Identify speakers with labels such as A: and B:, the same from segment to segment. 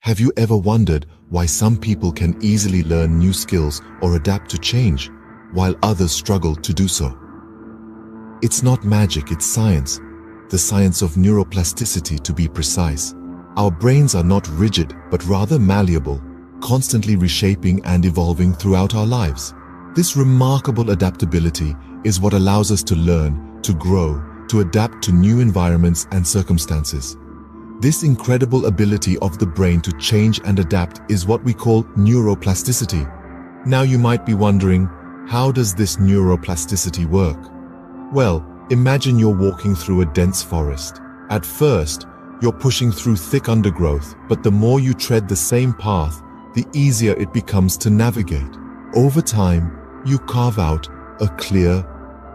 A: Have you ever wondered why some people can easily learn new skills or adapt to change, while others struggle to do so? It's not magic, it's science. The science of neuroplasticity, to be precise. Our brains are not rigid, but rather malleable, constantly reshaping and evolving throughout our lives. This remarkable adaptability is what allows us to learn, to grow, to adapt to new environments and circumstances. This incredible ability of the brain to change and adapt is what we call neuroplasticity. Now you might be wondering, how does this neuroplasticity work? Well, imagine you're walking through a dense forest. At first, you're pushing through thick undergrowth, but the more you tread the same path, the easier it becomes to navigate. Over time, you carve out a clear,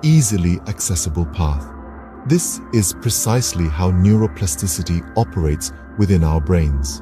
A: easily accessible path. This is precisely how neuroplasticity operates within our brains.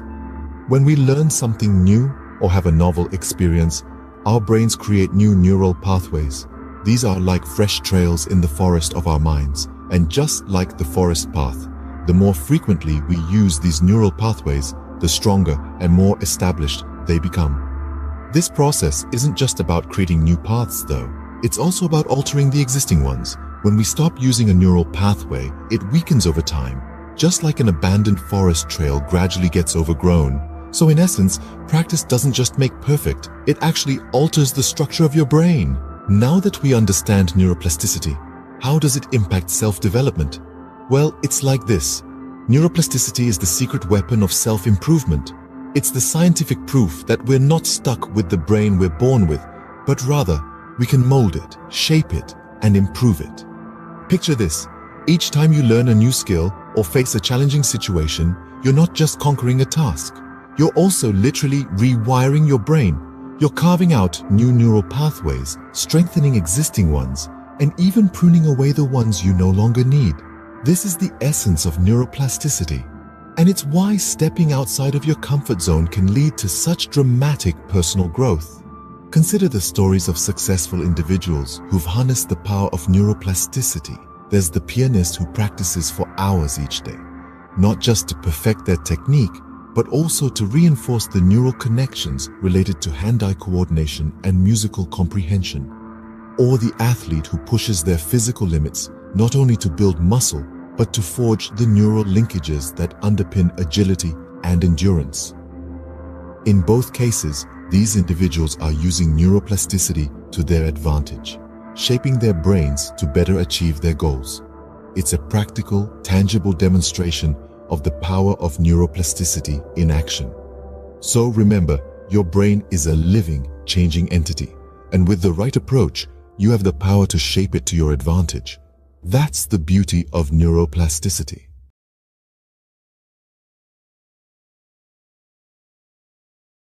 A: When we learn something new or have a novel experience, our brains create new neural pathways. These are like fresh trails in the forest of our minds, and just like the forest path, the more frequently we use these neural pathways, the stronger and more established they become. This process isn't just about creating new paths though, it's also about altering the existing ones. When we stop using a neural pathway, it weakens over time, just like an abandoned forest trail gradually gets overgrown. So in essence, practice doesn't just make perfect, it actually alters the structure of your brain. Now that we understand neuroplasticity, how does it impact self-development? Well, it's like this. Neuroplasticity is the secret weapon of self-improvement. It's the scientific proof that we're not stuck with the brain we're born with, but rather, we can mold it, shape it, and improve it. Picture this. Each time you learn a new skill or face a challenging situation, you're not just conquering a task. You're also literally rewiring your brain. You're carving out new neural pathways, strengthening existing ones, and even pruning away the ones you no longer need. This is the essence of neuroplasticity. And it's why stepping outside of your comfort zone can lead to such dramatic personal growth. Consider the stories of successful individuals who've harnessed the power of neuroplasticity. There's the pianist who practices for hours each day, not just to perfect their technique, but also to reinforce the neural connections related to hand-eye coordination and musical comprehension. Or the athlete who pushes their physical limits, not only to build muscle, but to forge the neural linkages that underpin agility and endurance. In both cases, these individuals are using neuroplasticity to their advantage, shaping their brains to better achieve their goals. It's a practical, tangible demonstration of the power of neuroplasticity in action. So remember, your brain is a living, changing entity, and with the right approach, you have the power to shape it to your advantage. That's the beauty of neuroplasticity.